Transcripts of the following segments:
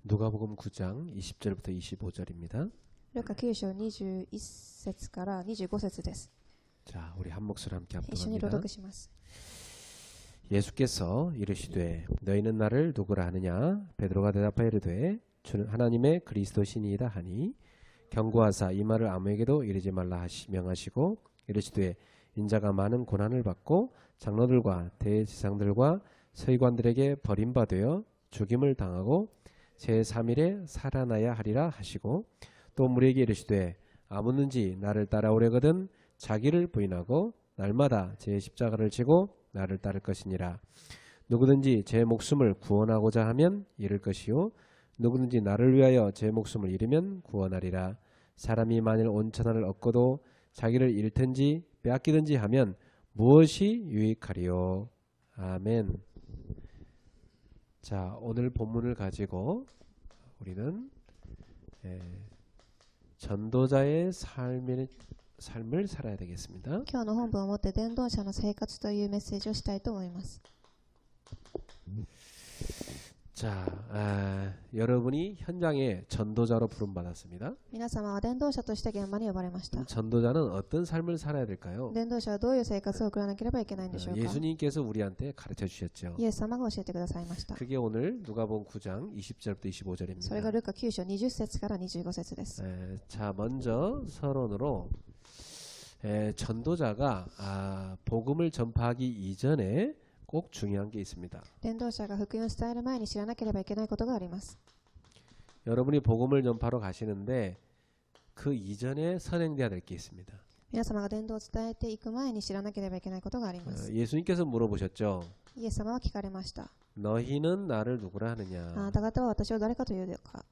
누가복음 9장 20절부터 25절입니다. ルカ9章21節から25節です。 자, 우리 한 목소리 함께 一緒に 합독합니다. 朗読します。 예수께서 이르시되 너희는 나를 누구라 하느냐? 베드로가 대답하여 이르되 주는 하나님의 그리스도시니이다 하니 경고하사 이 말을 아무에게도 이르지 말라 명하시고 이르시되 인자가 많은 고난을 받고 장로들과 대제사장들과 서기관들에게 버림받아 죽임을 당하고 제3일에 살아나야 하리라 하시고 또 무리에게 이르시되 아무든지 나를 따라오려거든 자기를 부인하고 날마다 제 십자가를 지고 나를 따를 것이니라. 누구든지 제 목숨을 구원하고자 하면 잃을 것이요 누구든지 나를 위하여 제 목숨을 잃으면 구원하리라. 사람이 만일 온 천하를 얻고도 자기를 잃든지 빼앗기든지 하면 무엇이 유익하리요. 아멘. 자, 오늘 본문을 가지고 우리는 전도자의 삶을 살아야 되겠습니다. 今日の本文をもって伝道者の生活というメッセージをしたいと思います。 자, 여러분이 현장에 전도자로 부름받았습니다. 皆様は伝道者として現場に呼ばれました。 전도자는 어떤 삶을 살아야 될까요? 伝道者はどういう生活を送らなければいけないんでしょうか。 예수님께서 우리한테 가르쳐 주셨죠. イエス様が教えてくださいました。 그게 오늘 누가복음 9장 20절부터 25절입니다. それがルカ9章20節から25節です。 자, 먼저 서론으로 전도자가 복음을 전파하기 이전에 꼭 중요한 게 있습니다. 伝道者が福音を伝える前に知らなければいけないことがあります。 여러분이 복음을 전파로 가시는데 그 이전에 선행돼야 될 게 있습니다. 皆様が伝道を伝えていく前に知らなければいけないことがあります。 예수님께서 물어보셨죠. イエス様は聞かれました。 너희는 나를 누구라 あ 하느냐. なた方は私を誰かというのか。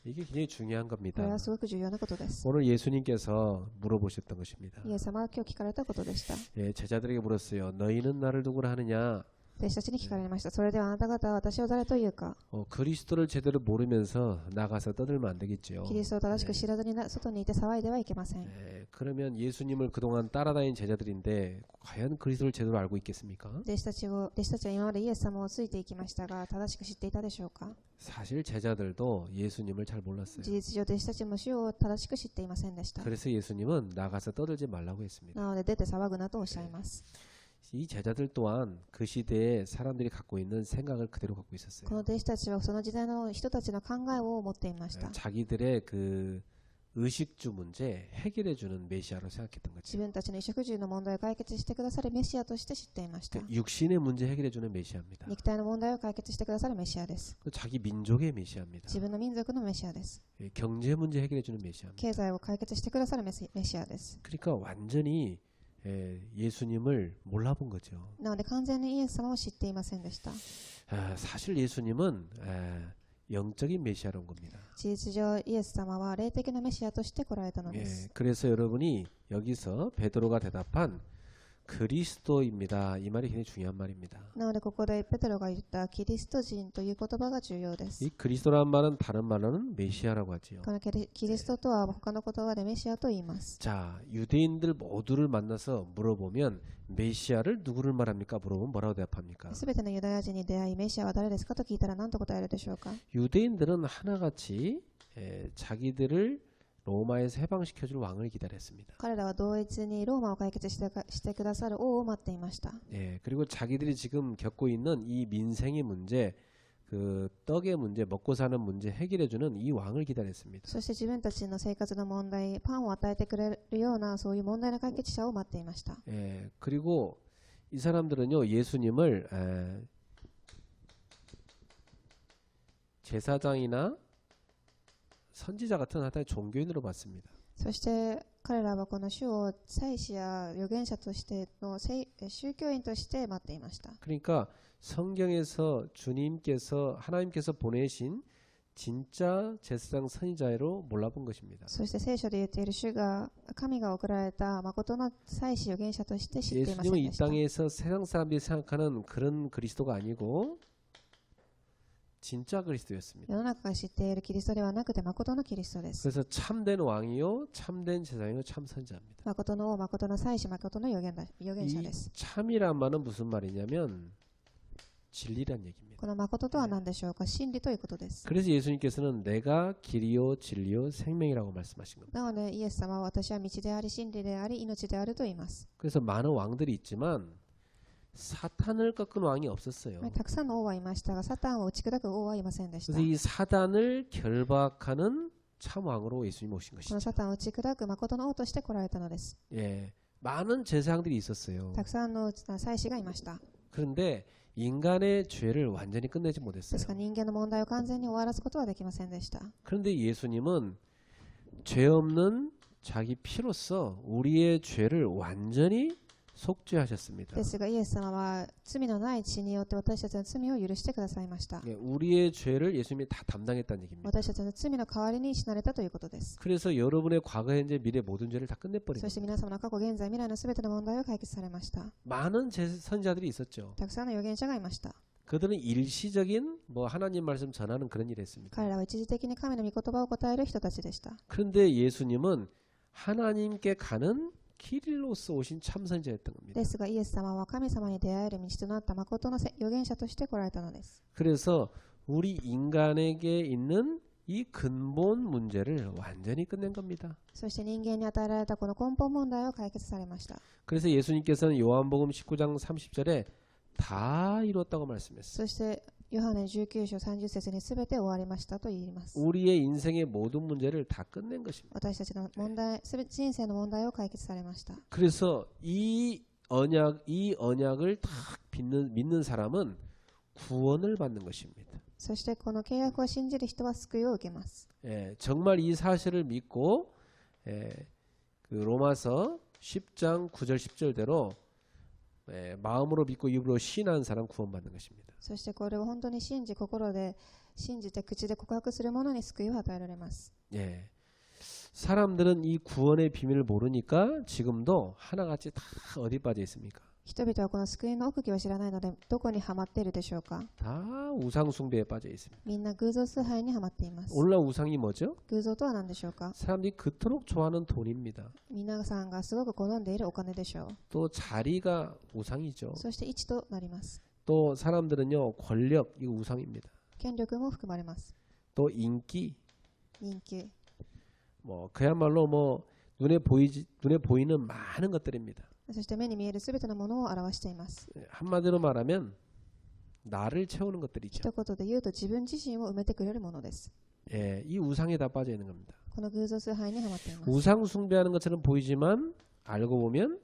이게 굉장히 중요한 これ 겁니다. はすごく重要なことです。 오늘 예수님께서 물어보셨던 것입니다. イエス様は今日聞かれたことでした。 제자들에게 물었어요. 너희는 나를 누구라 하느냐. 弟子たちに聞かれました。それではあなた方は私を誰というか。 그리스도를 제대로 모르면서 나가서 떠들면 안 되겠죠. キリストを正しく知らずに外にいて騒いではいけません。 그러면 예수님을 그동안 따라다닌 제자들인데 과연 그리스도를 제대로 알고 있겠습니까? 弟子たちは今までイエス様をついていきましたが、正しく知っていたでしょうか。 사실 제자들도 예수님을 잘 몰랐어요. 事実上弟子たちも主を正しく知っていませんでした。 그래서 예수님은 나가서 떠들지 말라고 했습니다. なので出て騒ぐなとおっしゃいます。 이 제자들 또한 그 시대에 사람들이 갖고 있는 생각을 그대로 갖고 この 있었어요. 弟子たちはその時代の人たちの考えを持っていました。 자기들의 그 의식주 문제 해결해 주는 메시아로 생각했던 自 거죠. 分たちの衣食住の問題を解決してくださるメシアとして知っていました。 육신의 문제 해결해 주는 메시아입니다. 肉体の問題を解決してくださるメシアです。 자기 민족의 메시아입니다. 自分の民族のメシアです。 경제 문제 해결해 주는 메시아입니다. 経済を解決してくださるメシアです。 그러니까 완전히 예수님을 몰라본 거죠. なので完全にイエス様を知っていませんでした。 사실 예수님은 영적인 메시아로 온 겁니다. 事実上イエス様は霊的なメシアとして来られたのです。 그래서 여러분이 여기서 베드로가 대답한 그리스도입니다. 이 말이 굉장히 중요한 말입니다. なのでここでペテロが言ったキリスト人という言葉が重要です。 이 그리스도라는 말은 다른 말로는 메시아라고 하지요. このキリストとは他の言葉でメシアと言います。 자, 유대인들 모두를 만나서 물어보면 메시아를 누구를 말합니까? 물어보면 뭐라고 대답합니까? すべてのユダヤ人に出会いメシアは誰ですかと聞いたら何と答えるでしょうか。 유대인들은 하나같이 자기들을 로마에서 해방시켜줄 왕을 기다렸습니다. 彼らは同一にローマを解決してくださる王を待っていました。 그리고 자기들이 지금 겪고 있는 이 민생의 문제, 그 떡의 문제, 먹고 사는 문제 해결해주는 이 왕을 기다렸습니다. そして自分たちの生活の問題、パンを与えてくれるようなそういう問題の解決者を待っていました。 그리고 이 사람들은요 예수님을 제사장이나 선지자 같은 하나의 종교인으로 봤습니다. そして彼らはこの主を祭司や預言者としての宗教員として待っていました。 그러니까 성경에서 하나님께서 보내신 진짜 제사장 선지자로 몰라본 것입니다. そして聖書で言っている主が神が送られた誠の祭司預言者として知っていません 예수님은 이 でした。 땅에서 세상 사람들이 생각하는 그런 그리스도가 아니고 진짜 그리스도였습니다. 世の中が知っているキリストではなくて誠のキリストです。 그래서 참된 왕이요, 참된 제사장이요, 참 선지자입니다. 誠の王、誠の祭司、誠の預言者 이 です。 참이란 말은 무슨 말이냐면 진리란 얘기입니다. この誠とは何でしょうか。真理ということです。 그래서 예수님께서는 내가 길이요 진리요 생명이라고 말씀하신 겁니다. なのでイエス様は私は道であり真理であり命であると言います。 그래서 많은 왕들이 있지만 사탄을 꺾은 왕이 없었어요. たくさんの王はいましたが、サタンを打ち砕く王はいませんでした。 그래서 이 사단을 결박하는 참 왕으로 예수님 오신 この 것이죠. サタンを打ち砕く誠の王として来られたのです。 예, 많은 제사장들이 있었어요. たくさんの祭司がいました。 그런데 인간의 죄를 완전히 끝내지 で 못했어요. すから人間の問題を完全に終わらすことはできませんでした。 그런데 예수님은 죄 없는 자기 피로써 우리의 죄를 완전히 속죄하셨습니다. ですがイエス様は罪のない血によって私たちの罪を許してくださいました。 예, 우리의 죄를 예수님이 다 담당했다는 얘기입니다. 私たちの罪の代わりに死なれたということです。 그래서 여러분의 과거, 현재, 미래 모든 죄를 다 끝내버린 そして 겁니다. 皆様の過去、現在、未来のすべての問題を解決されました。 많은 선지자들이 있었죠. たくさんの預言者がいました。 그들은 일시적인 뭐 하나님 말씀 전하는 그런 일을 했습니다. 彼らは一時的に神の御言葉を答える人たちでした。 그런데 예수님은 하나님께 가는 길로서 오신 참선자였던 겁니다. ですがイエス様は神様に出会える道となった誠の預言者として来られたのです。 그래서 우리 인간에게 있는 이 근본 문제를 완전히 끝낸 겁니다. そして人間に与えられたこの根本問題を解決されました。 그래서 예수님께서는 요한복음 19장 30절에 다 이뤘다고 말씀했어요. そしてヨハネ19章30節に全て終わりましたと言います。 우리의 인생의 모든 문제를 다 끝낸 것입니다. 私たちの問題、人生の問題を解決されました。 그래서 이 언약을 다 믿는 사람은 구원을 받는 것입니다. そしてこの契約を信じる人は救いを受けます。 예, 정말 이 사실을 믿고 그 로마서 10장 9절 10절대로 마음으로 믿고 입으로 시인하는 사람 구원받는 것입니다. そしてこれを本当に信じ、心で信じて口で告白する者に救いを与えられます。 예. 사람들은 이 구원의 비밀을 모르니까 지금도 하나같이 다 어디 빠져 있습니까? 人々はこの救いの奥義を知らないのでどこにはまっているでしょうか。 다 우상 숭배에 빠져 있습니다. みんな偶像崇拝にはまっています。 오늘날 우상이 뭐죠? 偶像とは何でしょうか。 사람들이 그토록 좋아하는 돈입니다. 皆さんがすごく好んでいるお金でしょう。 또 자리가 우상이죠. そして位置となります。 또 사람들은요 권력 이거 우상입니다. 権力も含まれます。 또 인기 人気、 뭐 그야말로 뭐 눈에 보이는 많은 것들입니다. そして目に見えるすべてのものを表しています。 한마디로 말하면 나를 채우는 것들이죠. 一言で言うと自分自身を埋めてくれるものです。 예, 이 우상에 다 빠져 있는 겁니다. この偶像崇拝にはまっています。 우상 숭배하는 것처럼 보이지만 알고 보면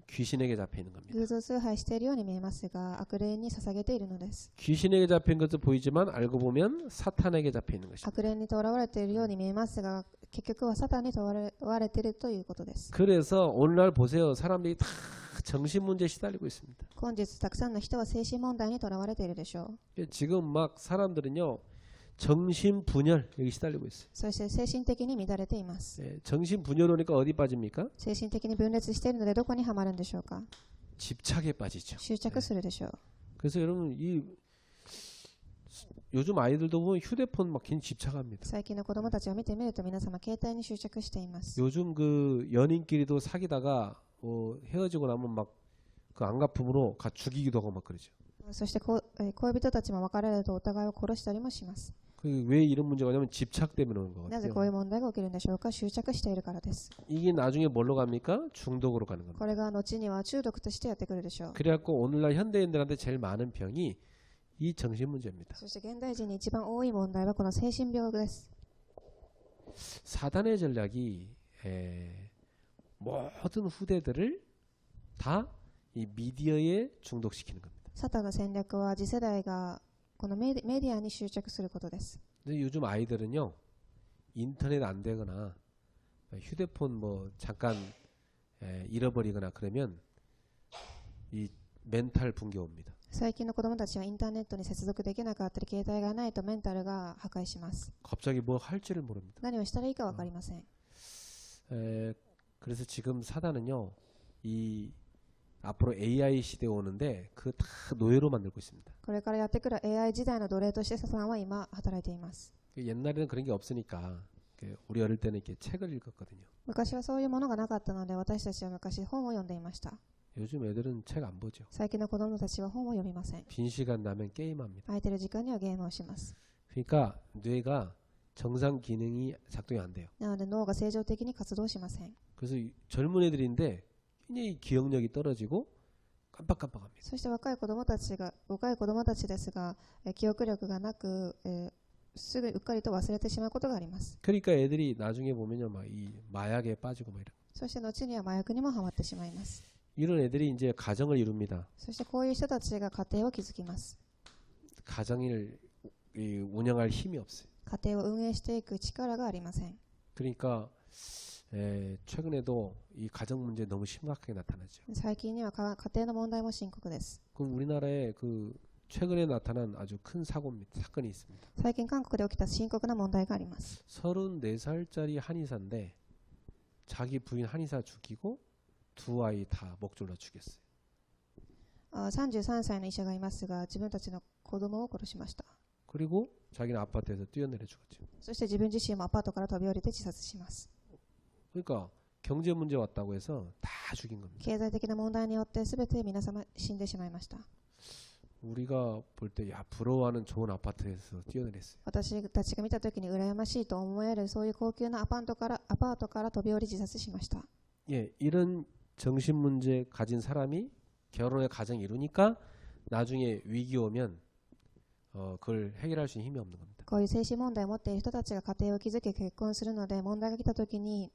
귀신에게 잡혀 있는 겁니다. 偶像崇拝しているように見えますが悪霊に捧げているのです。 귀신에게 잡힌 것도 보이지만 알고 보면 사탄에게 잡혀 있는 것입니다. 悪霊にとらわれているように見えますが結局はサタンにとらわれているということです。 그래서 오늘날 보세요. 사람들이 다 정신 문제에 시달리고 있습니다. 本日たくさんの人は精神問題にとらわれているでしょう。 지금 막 사람들은요. 정신 분열 여기 시달리고 있어요. そして精神的に乱れています。 예, 정신 분열 오니까 어디 빠집니까? 精神的に分裂しているのでどこにはまるんでしょうか。 집착에 빠지죠. 執着するでしょう。 그래서 여러분 요즘 아이들도 보면 휴대폰 막 괜히 집착합니다. 最近の子供たちを見てみると皆様携帯に執着しています。 요즘 그 연인끼리도 사귀다가 헤어지고 나면 막 그 안갚음으로 죽이기도 하고 막 그러죠. そして恋人たちも別れるとお互いを殺したりもします。 왜 이런 문제가 오냐면 집착 때문에 오는 것 なぜ 같아요. こういう問題が起きるんでしょうか。執着しているからです。 이게 나중에 뭘로 갑니까? 중독으로 가는 겁니다. これが後には中毒としてやってくるでしょう。 그래갖고 오늘날 현대인들한테 제일 많은 병이 이 정신 문제입니다. そして現代人に一番多い問題はこの精神病です。 사단의 전략이 모든 후대들을 다 이 미디어에 중독시키는 겁니다. サタンの戦略は次世代がこのメディアに執着することです。 근데 요즘 아이들은요 인터넷 안 되거나 휴대폰 뭐 잠깐 잃어버리거나 그러면 이 멘탈 붕괴 옵니다. 最近の子供たちはインターネットに接続できなかったり携帯がないとメンタルが破壊します。 갑자기 뭐 할지를 모릅니다. 何をしたらいいか分かりません。 그래서 지금 사단은요 이 앞으로 AI 시대에 오는데 그 다 노예로 만들고 있습니다. これからやってくる AI 時代の奴隷としてサタンは今働いています。 옛날에는 그런 게 없으니까 우리 어릴 때는 이렇게 책을 읽었거든요. 昔はそういうものがなかったので私たちは昔本を読んでいました。 요즘 애들은 책 안 보죠. 最近の子供たちは本を読みません。 빈 시간 나면 게임합니다. 空いてる時間にはゲームをします。 그러니까 뇌가 정상 기능이 작동이 안 돼요. なので脳が正常的に活動しません。 그래서 젊은 애들인데 굉장히 기억력이 떨어지고 깜빡깜빡합니다. そして若い子供たちですが、記憶力がなく、すぐうっかりと忘れてしまうことがあります。 그러니까 애들이 나중에 보면요, 막 이 마약에 빠지고 막 이런. そして後には麻薬にもハマってしまいます。 이런 애들이 이제 가정을 이룹니다. そしてこういう人たちが家庭を築きます。 가정을 운영할 힘이 없어요. 家庭を運営していく力がありません。 그러니까 최근에도 이 가정 문제 너무 심각하게 나타나죠. 最近には家庭の問題も深刻です。 그럼 우리나라에 그 최근에 나타난 아주 큰 사건이 있습니다. 最近韓国で起きた深刻な問題があります。 34살짜리 한의사인데 자기 부인 한의사 죽이고 두 아이 다 목 졸라 죽였어요. 33歳の医者がいますが、自分たちの子供を殺しました。 그리고 자기는 아파트에서 뛰어내려 죽었죠. そして自分自身もアパートから飛び降りて自殺します。 그러니까 경제 문제 왔다고 해서 다 죽인 겁니다. 経済的な問題によって全て皆様死んでしまいました。 우리가 볼 때 야 부러워하는 좋은 아파트에서 뛰어내렸어요. 私たちが見たときに羨ましいと思えるそういう高級なアパートから飛び降り自殺しました。 예, 이런 정신 문제 가진 사람이 결혼에 가정 이루니까 나중에 위기 오면 그걸 해결할 수 있는 힘이 없는 겁니다. こういう精神問題を持っている人たちが家庭を築き結婚するので、問題が来たときに、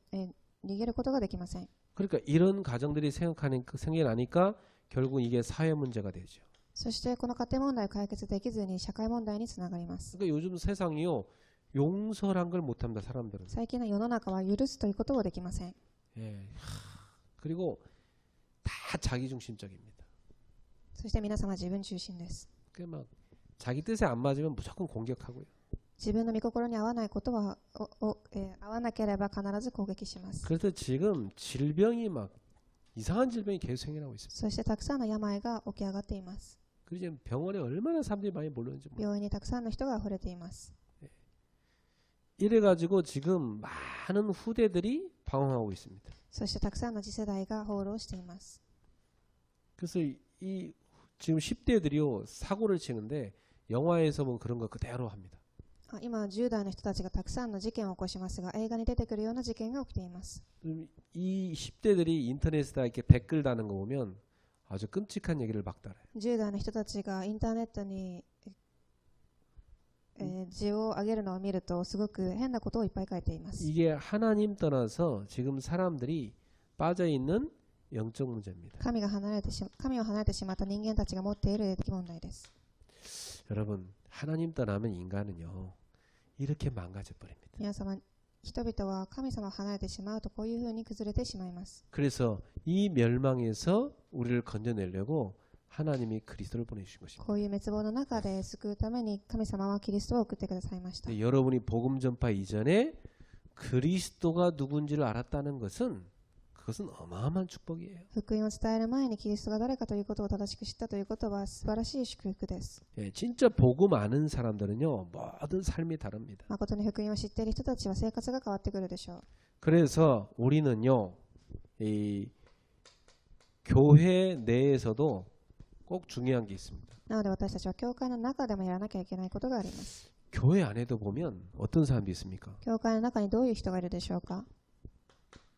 逃げることができません。 그러니까 이런 가정들이 생겨나니까 결국 이게 사회 문제가 되죠. そしてこの家庭問題を解決できずに社会問題につながります。 그러니까 요즘 세상이요 용서란 걸 못합니다. 사람들은. 最近の世の中は許すということをできません。 예, 그리고 다 자기중심적입니다. そして皆様自分中心です。 막 자기 뜻에 안 맞으면 무조건 공격하고요. 自分の御心に合わないことは合わなければ必ず攻撃します。 그래서 지금 질병이 막 이상한 질병이 계속 생겨나고 있습니다. そしてたくさんの病が起き上がっています。 그리고 지금 병원에 얼마나 사람들이 많이 몰렸는지 몰라요. 病院にたくさんの人が溢れています。 이래가지고 지금 많은 후대들이 방황하고 있습니다. そしてたくさんの次世代が放浪しています。 그래서 이 지금 10대들이요 사고를 치는데 영화에서 보면 그런 거 그대로 합니다. 今10代の人たちがたくさんの事件を起こしますが、映画に出てくるような事件が起きています。 이 10대들이 인터넷에다 이렇게 댓글 다는 거 보면 아주 끔찍한 얘기를 막 달아요. 10代の人たちがインターネットに、字を上げるのを見るとすごく変なことをいっぱい書いています。 이게 하나님 떠나서 지금 사람들이 빠져 있는 영적 문제입니다. 神を離れてしまった人間たちが持っている霊的問題です。 여러분 하나님 떠나면 인간은요 이렇게 망가져 버립니다. 皆様、人々は神様を離れてしまうとこういうふうに崩れてしまいます。 그래서 이 멸망에서 우리를 건져내려고 하나님이 그리스도를 보내주신 것입니다. こういう滅亡の中で救うために神様はキリストを送ってくださいました。 근데 여러분이 복음 전파 이전에 그리스도가 누군지를 알았다는 것은 그것은 어마어마한 축복이에요. 福音を伝える前にキリストが誰かということを正しく知ったということは素晴らしい祝福です。 예, 진짜 복음 아는 사람들은요 모든 삶이 다릅니다. 誠に福音を知っている人たちは生活が変わってくるでしょう。 그래서 우리는요 이 교회 내에서도 꼭 중요한 게 있습니다. なので私たちは教会の中でもやらなきゃいけないことがあります。 교회 안에도 보면 어떤 사람들이 있습니까? 教会の中にどういう人がいるでしょうか。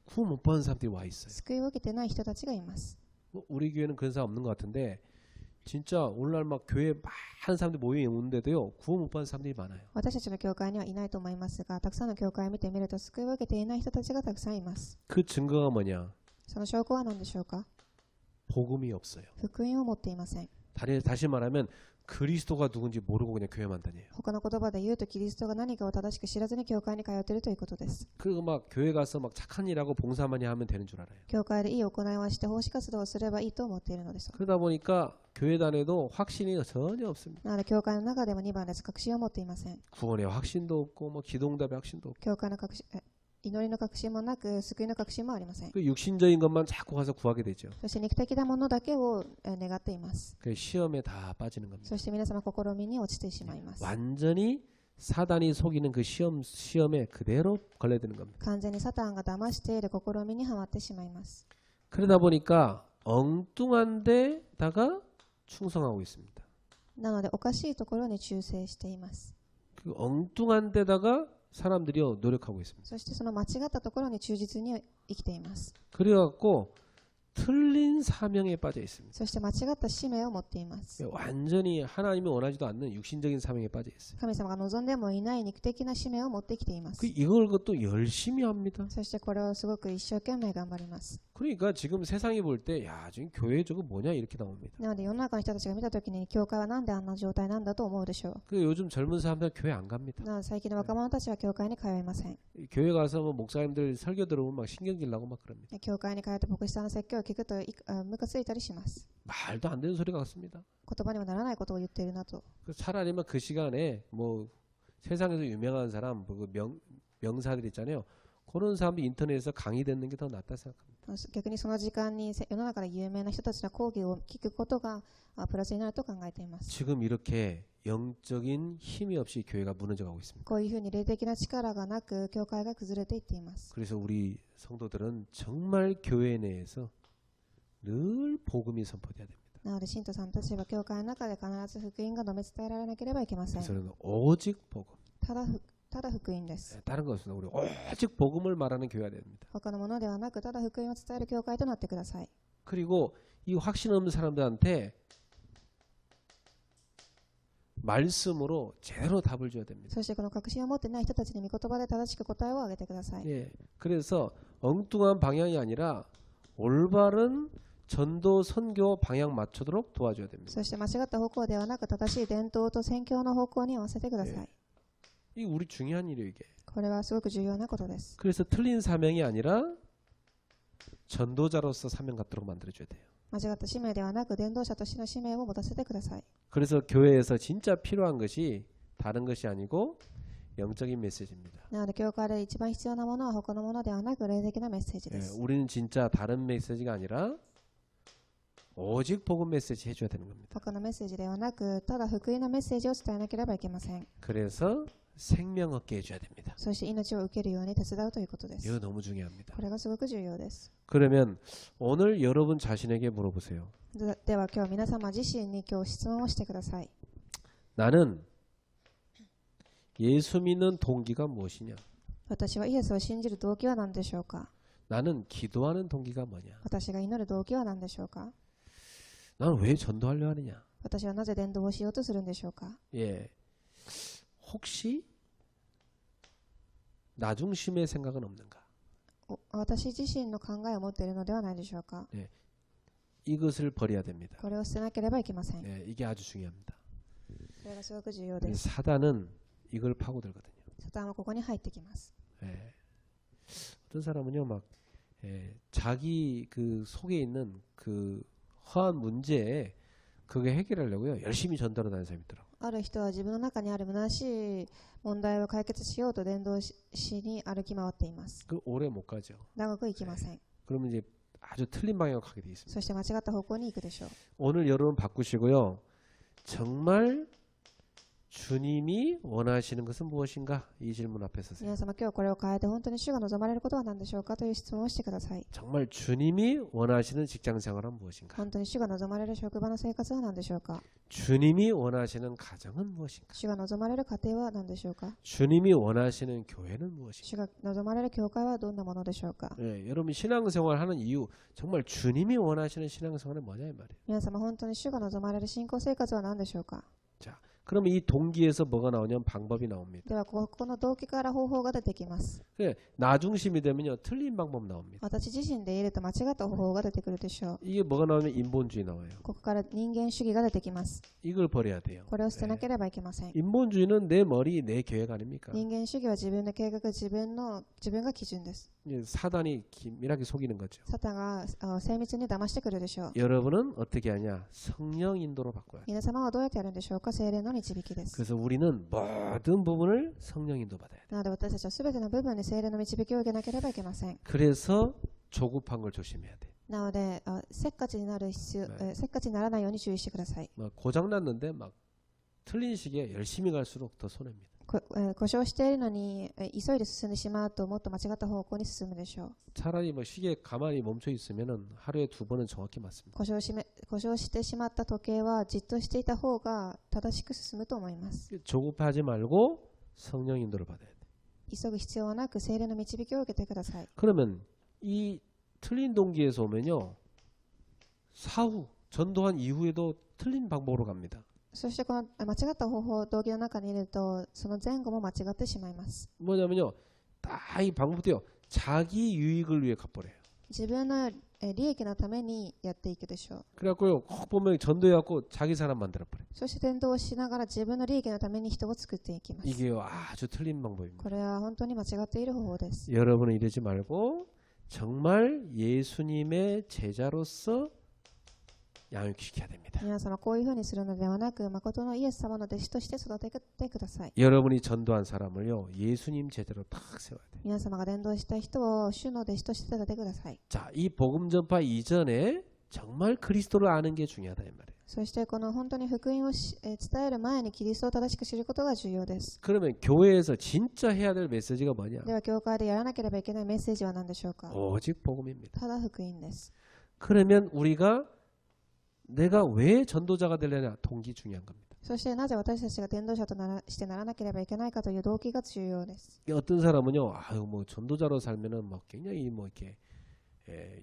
구원 못 받은 사람들이 와 있어요. 救いを受けてない人たちがいます。 우리 교회는 그런 사람 없는 것 같은데 진짜 오늘날 막 교회 많은 사람들이 모여오는데도요 구원 못 받은 사람들이 많아요. 私たちの教会にはいないと思いますが、たくさんの教会を見てみると救いを受けていない人たちがたくさんいます。 그 증거가 뭐냐? その証拠は何でしょうか。 복음이 없어요. 福音を持っていません。 다시 말하면 그리스도가 누군지 모르고 그냥 교회만 다녀요. 他の言葉で言うとキリストが何かを正しく知らずに教会に通っているということです。 그리고 막 교회 가서 막 착한 일하고 봉사만 하면 되는 줄 알아요. 教会でいい行いをして奉仕活動をすればいいと思っているのです。 그러다 보니까 교회 다녀도 확신이 전혀 없습니다. なので教会の中でも2番です。確信を持っていません。 구원의 확신도 없고 뭐 기도응답의 확신도 없고 教会の祈りの確信もなく救いの確信もありません。 그 육신적인 것만 자꾸 가서 구하게 되죠. そして肉的なものだけを願っています。 그 시험에 다 빠지는 겁니다. そして皆様試みに落ちてしまいます。 완전히 사단이 속이는 그 시험에 그대로 걸려드는 겁니다. 完全にサタンが騙している試みにはまってしまいます。 그러다 보니까 엉뚱한 데다가 충성하고 있습니다. なのでおかしいところに忠誠しています。 그 엉뚱한 데다가 사람들이 노력하고 있습니다. そしてその間違ったところに忠実に生きています。 그래갖고 틀린 사명에 빠져 있습니다. そして間違った使命を持っています。 완전히 하나님이 원하지도 않는 육신적인 사명에 빠져 있어요. 神様が望んでもいない肉的な使命を持ってきています。 이걸 그것도 열심히 합니다. そしてこれをすごく一生懸命頑張ります。 그러니까 지금 세상이 볼 때 야, 지금 교회 저거 뭐냐 이렇게 나옵니다. なので世の中の人たちが見たときに教会はなんであんな状態なんだと思うでしょ 그 요즘 젊은 사람들 교회 안 갑니다. う。なので最近の若者たちは教会に通いません。 교회 가서 뭐 목사님들 설교 들어보면 막 신경질 나고 막 그럽니다. 教会に通って牧師さんの説教を聞くとムカついたりします。 말도 안 되는 소리 같습니다. 言葉にもならないことを言っているなと。 차라리만 그 시간에 뭐 세상에서 유명한 사람 그 명사들 있잖아요. 그런 사람들 인터넷에서 강의 듣는 게 더 낫다 생각합니다. 逆にその時間に世の中で有名な人たちの講義を聞くことがプラスになると考えています。 지금 이렇게 영적인 힘이 없이 교회가 무너져가고 있습니다. こういうふうに霊的な力がなく教会が崩れていっています。 그래서 우리 성도들은 정말 교회 내에서 늘 복음이 선포돼야 됩니다. なので信徒さんたちは教会の中で必ず福音が述べ伝えられなければいけません。 그래서는 오직 복음. ただ福音です。 다른 거 없습니다. 우리 오직 복음을 말하는 교회가 됩니다. 他のものではなくただ福音を伝える教会となってください。 그리고 이 확신 없는 사람들한테 말씀으로 제대로 답을 줘야 됩니다. そしてこの確信を持っていない人たちに御言葉で正しく答えをあげてください。 예, 그래서 엉뚱한 방향이 아니라 올바른 전도 선교 방향 맞추도록 도와줘야 됩니다. そして間違った方向ではなく正しい伝統と宣教の方向に合わせてください。 이게 우리 중요한 일이에요, 이게. これはすごく重要なことです。 그래서 틀린 사명이 아니라 전도자로서 사명 갖도록 만들어줘야 돼요. 間違った使命ではなく伝道者としての使命を持たせてください。 그래서 교회에서 진짜 필요한 것이 다른 것이 아니고 영적인 메시지입니다. なので教会で一番必要なものは他のものではなく霊的なメッセージで 예, す。 우리는 진짜 다른 메시지가 아니라 오직 복음 메시지 해줘야 되는 겁니다. 他のメッセージではなくただ福音のメッセージを伝えなければいけません。 그래서 생명 얻게 해줘야 됩니다. そして命を受けるように手伝うということです。 이거 너무 중요합니다. これがすごく重要です。 그러면 오늘 여러분 자신에게 물어보세요. では今日皆様自身に今日質問をしてください。 나는 예수 믿는 동기가 무엇이냐? 私はイエスを信じる動機は何でしょうか。 나는 기도하는 동기가 뭐냐? 私が祈る動機は何でしょうか。 나는 왜 전도하려 하느냐? 私はなぜ伝道をしようとするんでしょうか。 예, 혹시 나 중심의 생각은 없는가? 私自身の考えを持っているのではないでしょうか。 이것을 버려야 됩니다. これを捨てなければいけません。 예, 이게 아주 중요합니다. これがすごく重要です。 사단은 이걸 파고들거든요. サタンはここに入ってきます。 예. 어떤 사람은요, 막 자기 그 속에 있는 그 허한 문제에 그게 해결하려고요 열심히 전도를 다니는 사람이 있더라고요. ある人は自分の中にある虚しい問題を解決しようと伝道しに歩き回っています。 그 오래 못 가죠. 長く行きません。 그러면 이제 아주 틀린 방향으로 가게 돼 있습니다. そして間違った方向に行くでしょう。 오늘 여러분 바꾸시고요. 정말 주님이 원하시는 것은 무엇인가? 이 질문 앞에 서세요. 皆様今日これを変えて本当に主が望まれることは何でしょうかという質問をしてください。 정말 주님이 원하시는 직장 생활은 무엇인가? 本当に主が望まれる職場の生活は何でしょうか。 주님이 원하시는 가정은 무엇인가? 主が望まれる家庭は何でしょうか。 주님이 원하시는 교회는 무엇인가? 主が望まれる教会はどんなものでしょうか。 예, 여러분 신앙생활 하는 이유 정말 주님이 원하시는 신앙생활은 뭐냐 이 말이에요. 皆様本当に主が望まれる信仰生活は何でしょうか。 자, 그러면 이 동기에서 뭐가 나오냐면 방법이 나옵니다. ではこの動機から方法が出てきます。 그래, 나 중심이 되면요 틀린 방법 나옵니다. 私自身でいると間違った方法が出てくるでしょう。 이게 뭐가 나오면 인본주의 나와요. ここから人間主義が出てきます。 이걸 버려야 돼요. これを捨てなければいけません。 인본주의는 내 머리, 내 계획 아닙니까? 人間主義は自分の計画、自分が基準です。 이제 사단이 기밀하게 속이는 거죠. サタンが精密に騙してくるでしょう。 여러분은 어떻게 하냐? 성령 인도로 바꿔야 돼요. 皆様はどうやってやるんでしょうか。聖霊の導きです。 그래서 우리는 모든 부분을 성령 인도 받아야 돼요. なので私たちは全ての部分で聖霊の導きを受けなければいけません。 그래서 조급한 걸 조심해야 돼. なのでせっかちにならないように注意してください。 막 고장 났는데 막 틀린 시기에 열심히 갈수록 더 손해입니다. 故障しているのに急いで進んでしまうともっと間違った方向に進むでしょう。 차라리 뭐 시계 가만히 멈춰 있으면은 하루에 2번은 정확히 맞습니다. 故障してしまった時計はじっとしていた方が正しく進むと思います。 조급하지 말고 성령 인도를 받아야 돼. 急ぐ必要はなく聖霊の導きを受けてください。 그러면 이 틀린 동기에서 오면요. 사후 전도한 이후에도 틀린 방법으로 갑니다. そしてこの間違った方法、動機の中にいるとその前後も間違ってしまいます。 뭐냐면요. 딱 이 방법도요. 자기 유익을 위해 갚버려요. 自分の利益のためにやっていくでしょう。 그래갖고요. 꼭 보면 전도해갖고 자기 사람 만들어버려요. そして伝道をしながら自分の利益のために人を作っていきます。 이게요. 아주 틀린 방법입니다. これは本当に間違っている方法です。 여러분은 이러지 말고 정말 예수님의 제자로서 양육시켜야 됩니다. 皆様こういうふうにするのではなく、誠のイエス様の弟子として育ててください。 여러분이 전도한 사람을요. 예수님 제자로 딱 세워야 돼요. 皆様が伝道した人を主の弟子として育ててください。 자, 이 복음 전파 이전에 정말 그리스도를 아는 게 중요하다 이 말이에요. そしてこの本当に福音を伝える前にキリストを正しく知ることが重要です。 그러면 교회에서 진짜 해야 될 메시지가 뭐냐? では教会でやらなければいけないメッセージは何でしょうか。 오직 복음입니다. ただ福音です。 그러면 우리가 내가 왜 전도자가 되려냐? 동기 중요한 겁니다. そしてなぜ私たちが伝道者としてならなければいけないかという動機が重要です。 어떤 사람은요, 아유 뭐 전도자로 살면은 뭐 굉장히 뭐 이렇게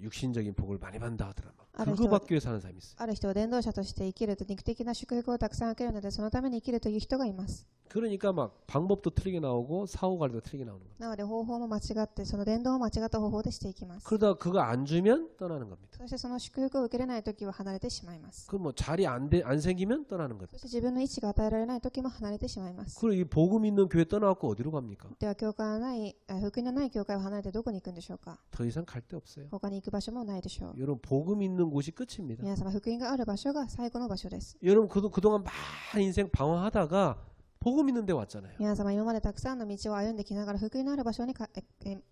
육신적인 복을 많이 받는다 하더라. 막 그거 받기 위해 사는 사람이 있어요. ある人は伝道者として生きると肉的な祝福をたくさん受けるのでそのために生きるという人がいます。 그러니까 막 방법도 틀리게 나오고 사후 관리도 틀리게 나오는 거예요. なので方法も間違ってその伝道を間違った方法でしていきます。 그러다가 그거 안 주면 떠나는 겁니다. そしてその祝福を受けれない時は離れてしまいます。 그 뭐 자리 안 생기면 떠나는 거예요. そして自分の位置が与えられない時も離れてしまいます。 그리고 이 복음 있는 교회 떠나갖고 어디로 갑니까? では教会のない福音のない教会を離れてどこに行くんでしょうか。 더 이상 갈 데 없어요. 他に行く場所もないでしょう。 여러분 복음 있는 곳이 끝입니다. 皆様福音がある場所が最後の場所です。 여러분 그동안 많은 인생 방황하다가 복음 있는 데 왔잖아요. 皆様今までたくさんの道を歩んできながら福音のある場所に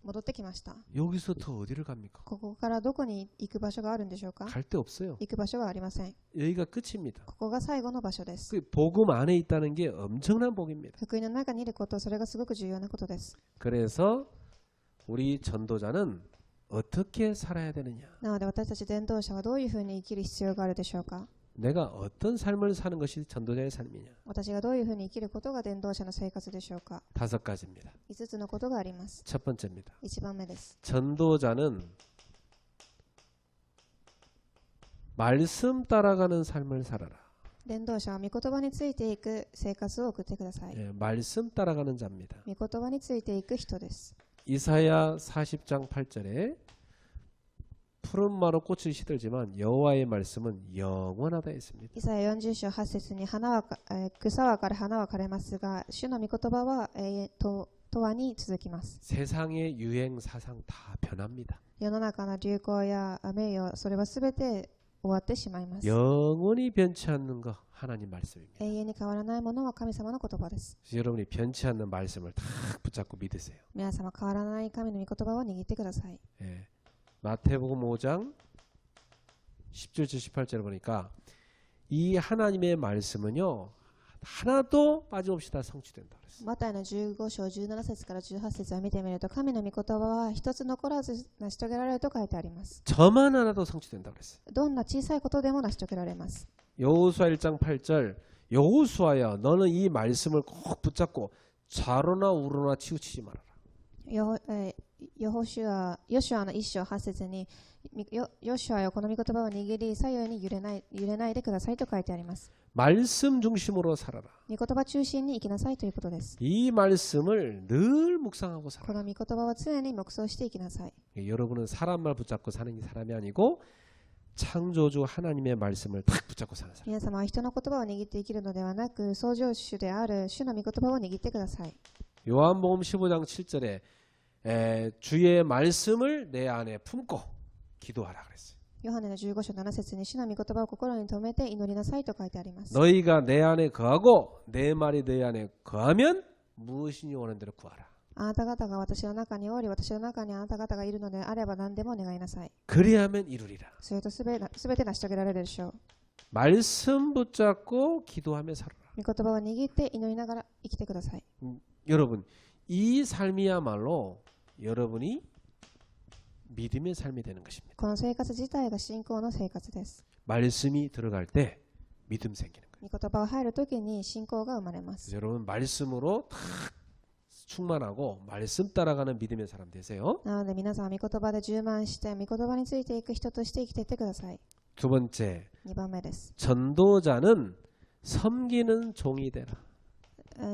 戻ってきました。 여기서 더 어디를 갑니까? ここからどこに行く場所があるんでしょうか。 갈 데 없어요. 行く場所はありません。 여기가 끝입니다. ここが最後の場所です。 그 복음 안에 있다는 게 엄청난 복입니다. 福音の中にいること、それがすごく重要なことです。 그래서 우리 전도자는 어떻게 살아야 되느냐? なので私たち伝道者はどういうふうに生きる必要があるでしょうか。 내가 어떤 삶을 사는 것이 전도자의 삶이냐? 私がどういうふうに生きることが伝道者の生活でしょうか。 5가지입니다. 5つのことがあります。 첫 번째입니다. 1番目です。 전도자는 말씀 따라가는 삶을 살아라. 伝道者は御言葉についていく生活を送ってください。 예, 말씀 따라가는 자입니다. 御言葉についていく人です。 이사야 40장 8절에 푸른 마로 꽃을 시들지만 여호와의 말씀은 영원하다 했습니다. イサヤ40章8節に草は枯れ花は枯れますが主の御言葉は永遠と永遠に続きます。 세상의 유행 사상 다 변합니다. 世の中の流行や名誉、それはすべて終わってしまいます。 영원히 변치 않는 거 하나님 말씀입니다. 永遠に変わらないものは神様の言葉です。 그래서 여러분이 변치 않는 말씀을 다 붙잡고 믿으세요. 皆様変わらない神の御言葉を握ってください。 예. 마태복음 5장 10절至 18절을 보니까 이 하나님의 말씀은요 하나도 빠짐없이 다 성취된다 그랬어요. マタイの15章17節から18節を見てみると神の御言葉は一つ残らず成し遂げられると書いてあります。 저만 하나도 성취된다 그랬어요. どんな小さいことでも成し遂げられます。 여호수아 1장 8절 여호수아야 너는 이 말씀을 꼭 붙잡고 좌로나 우로나 치우치지 말아라. ヨシュアの1章8節にヨシュアよこの御言葉を握り左右に揺れないでくださいと書いてあります。 말씀 중심으로 살아라. 御言葉中心に生きなさいということです。 이 말씀을 늘 묵상하고 こ 살아라. の御言葉は常に黙想していきなさい。 여러분은 사람만 붙잡고 사는 사람이 아니고 창조주 하나님의 말씀을 딱 붙잡고 사는 사람. 皆様は人の言葉を握って生きるのではなく創造主である主の御言葉を握ってください。 요한복음 15장 7절에 주의 말씀을 내 안에 품고 기도하라 그랬어요. ヨハネの15章7節に主の御言葉を心に留めて祈りなさいと書いてあります。 너희가 내 안에 거하고 내 말이 너희 안에 거하면 무엇이니 원하는 대로 구하라. あなた方が私の中におり私の中にあなた方がいるのであれば何でも願いなさい。 그리하면 이루리라. それとすべて成し遂げられるでしょう。 말씀 붙잡고 기도하며 살아라. 御言葉を握って祈りながら生きてください。 여러분, 이 삶이야말로 여러분이 믿음의 삶이 되는 것입니다. この生活自体が信仰の生活です。 말씀이 들어갈 때 믿음 생기는 거예요. 御言葉が入るときに信仰が生まれます。 그래서 여러분 말씀으로 탁 충만하고 말씀 따라가는 믿음의 사람 되세요. なので皆さん、御言葉で充満して、御言葉についていく人として生きていってください。 두 번째, 2番目です。 전도자는 섬기는 종이 되라.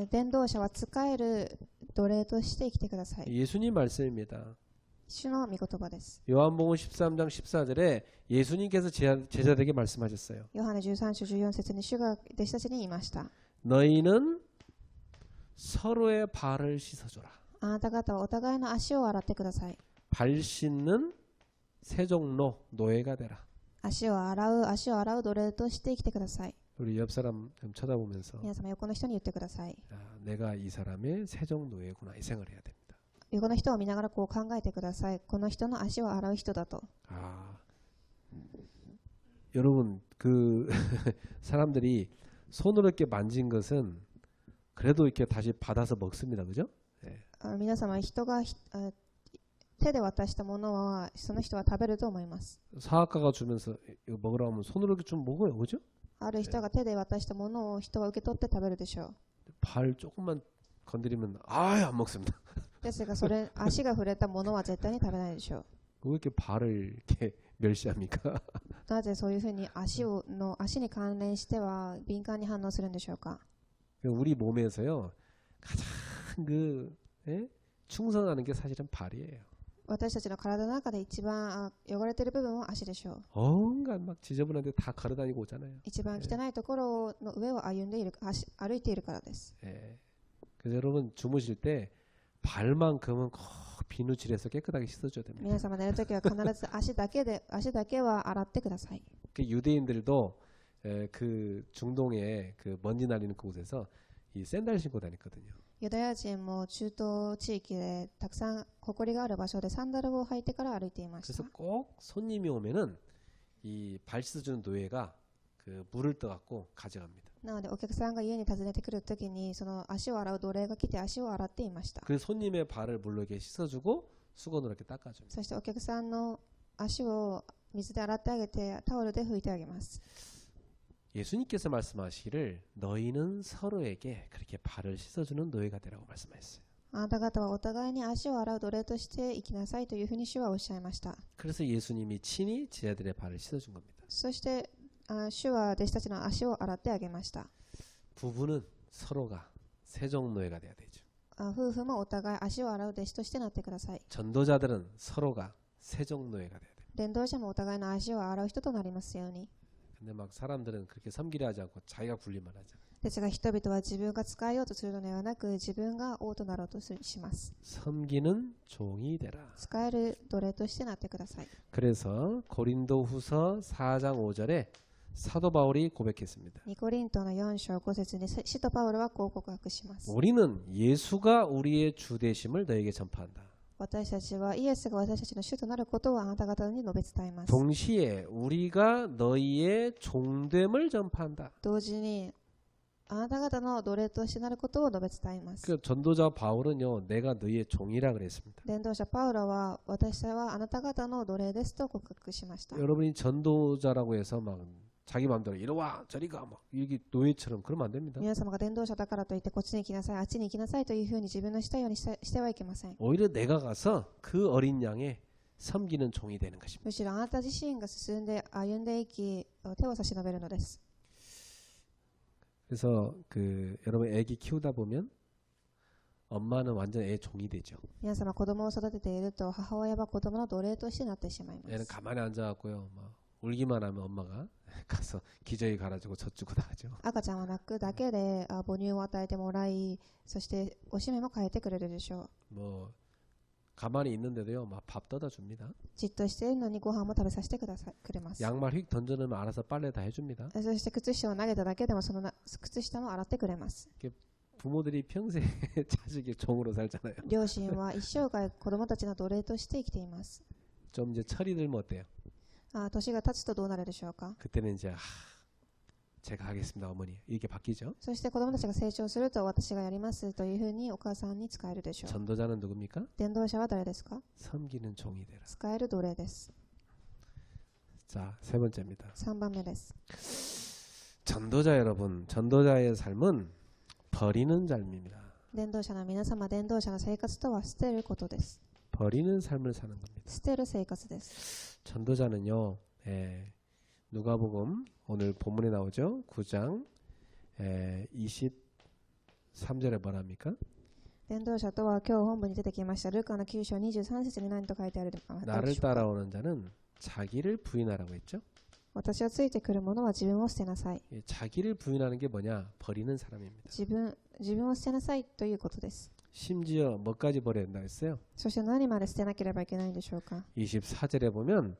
伝道者は仕える奴隷として生きてください。 예수님 말씀입니다. 主の御言葉です。 요한복음 13장 14절에 예수님께서 제자들에게 말씀하셨어요. ヨハネ13章14節に主が弟子たちに言いました。 너희는 서로의 발을 씻어줘라. あなた方はお互いの足を洗ってください。 발 씻는 세종로 노예가 되라. 足を洗う奴隷として生きてください。 우리 옆 사람 좀 쳐다보면서 皆様、横の人に言ってください。 내가 이 사람의 세종 노예구나 이 생각을 해야 됩니다. 横の人を見ながらこう考えてください。この人の足を洗う人だと。 여러분 그 사람들이 손으로 이렇게 만진 것은 그래도 이렇게 다시 받아서 먹습니다, 그죠? 皆様、人が手で渡したものはその人は食べると思います。 사학가가 주면서 이거 먹으라고 하면 손으로 이렇게 좀 먹어요, 그죠? ある人が手で渡したものを人は受け取って食べるでしょう。 발 조금만 건드리면 안 먹습니다. ですが、足が触れたものは絶対に食べないでしょう。 왜 이렇게 발을 이렇게 멸시합니까? なぜそういうふうに足に関連しては敏感に反応するんでしょうか。 우리 몸에서요 가장 충성하는 게 사실은 발이에요. 私たちの体の中で一番汚れている部分は足でしょう。 온갖 막 지저분한 데 다 걸어다니고 오잖아요. 一番汚いところの上を歩いているからです。 그래서 여러분 주무실 때 발만큼은 꼭 비누칠해서 깨끗하게 씻어줘야 됩니다. 皆様寝るときは必ず足だけは洗ってください。 그 유대인들도 그 중동에 그 먼지 날리는 그곳에서 이 샌들 신고 다녔거든요. ユダヤ人も中東地域でたくさん埃がある場所でサンダルを履いてから歩いていました。 그래서 꼭 손님이 오면은 이 발 씻어주는 노예가 그 물을 떠갖고 가져갑니다. なのでお客さんが家に訪ねてくるときにその足を洗う奴隷が来て足を洗っていました。 그 손님의 발을 물로 이렇게 씻어주고 수건으로 이렇게 닦아줍니다. そしてお客さんの足を水で洗ってあげてタオルで拭いてあげます。 예수님께서 말씀하시기를 너희는 서로에게 그렇게 발을 씻어주는 노예가 되라고 말씀하셨어요. あなた方はお互いに足を洗う奴隷として生きなさいというふうに主はおっしゃいました。 그래서 예수님이 친히 제자들의 발을 씻어준 겁니다. そして主は弟子たちの足を洗ってあげました。 부부는 서로가 세종 노예가 돼야 되죠. 夫婦もお互い足を洗う弟子としてなってください。 전도자들은 서로가 세종 노예가 돼야 돼요. 伝道者もお互いの足を洗う人となりますように。 근데 막 사람들은 그렇게 섬기려 하지 않고 자기가 군림만 하죠. ですが人々は自分が使えようとするのではなく自分が王となろうとします。 섬기는 종이 되라. 使える奴隷としてなってください。 그래서 고린도후서 4장 5절에 사도 바울이 고백했습니다. ニコリントの4章5節に使徒パウロはこう告白します。 우리는 예수가 우리의 주 되심을 너에게 전파한다. 私たちはイエスが私たちの主となることをあなた方に述べ伝えます。 동시에 우리가 너희의 종됨을 전파한다. 同時にあなた方の奴隷としてなることを述べ伝えます。 그 전도자 바울은요, 내가 너희의 종이라 그랬습니다. 伝道者パウロは私はあなた方の奴隷ですと告白しました。 여러분이 전도자라고 해서 막 자기 마음대로 이리 와 저리 가 막 이게 노예처럼 그러면 안 됩니다. 皆様が伝道者だからといってこっちに行きなさいあっちに行きなさいというふうに自分のしたようにしてはいけません。 오히려 내가 가서 그 어린 양의 섬기는 종이 되는 것입니다. むしろあなた自身が進んで歩んでいき手を差し伸べるのです。 그래서 그 여러분 애기 키우다 보면 엄마는 완전 애 종이 되죠. 皆様子供を育てていると母親は子供の奴隷としてなってしまいま 애는 す。 가만히 앉아갖고요, 막 울기만 하면 엄마가 가서 기저귀 갈아주고 젖주고 다 하죠. 赤ちゃんは泣くだけで母乳を与えてもらいそしておしめも変えてくれるでしょう。 뭐 가만히 있는데도요, 막 밥 떠다 줍니다. じっとしているのにご飯も食べさせてくれます。 양말 휙 던져놓으면 알아서 빨래 다 해줍니다. そして靴下を投げただけでもその靴下も洗ってくれます。 부모들이 평생 자식의 종으로 살잖아요. 両親は一生涯子供たちの奴隷として生きています。 좀 이제 철이 들면 어때요? 年が経つとどうなるでしょうか。 그때는 이제 제가 하겠습니다, 어머니. 이렇게 바뀌죠. そして子供たちが成長すると私がやりますというふうにお母さんに使えるでしょう。 전도자는 누굽니까? 伝道者は誰ですか？ 섬기는 종이 되라. 使える奴隷です。 자, 세 번째입니다. 3番目です。 전도자 여러분, 전도자의 삶은 버리는 삶입니다. 伝道者の皆様、伝道者の生活とは捨てることです。 버리는 삶을 사는 겁니다. 捨てる生活です。 전도자는요, 누가복음 오늘 본문에 나오죠. 9장 23절에 뭐랍니까? 伝道者とは今日本文に出てきましたルカの9章23節に何と書いてあるでしょうか。 나를 따라오는 자는 자기를 부인하라고 했죠. 私はついてくる者は自分を捨てなさい。 자기를 부인하는 게 뭐냐? 버리는 사람입니다. 自分を捨てなさいということです。 심지어 뭐까지 버려야 된다 했어요? そして何まで捨てなければいけないんでしょうか。 24절에 보면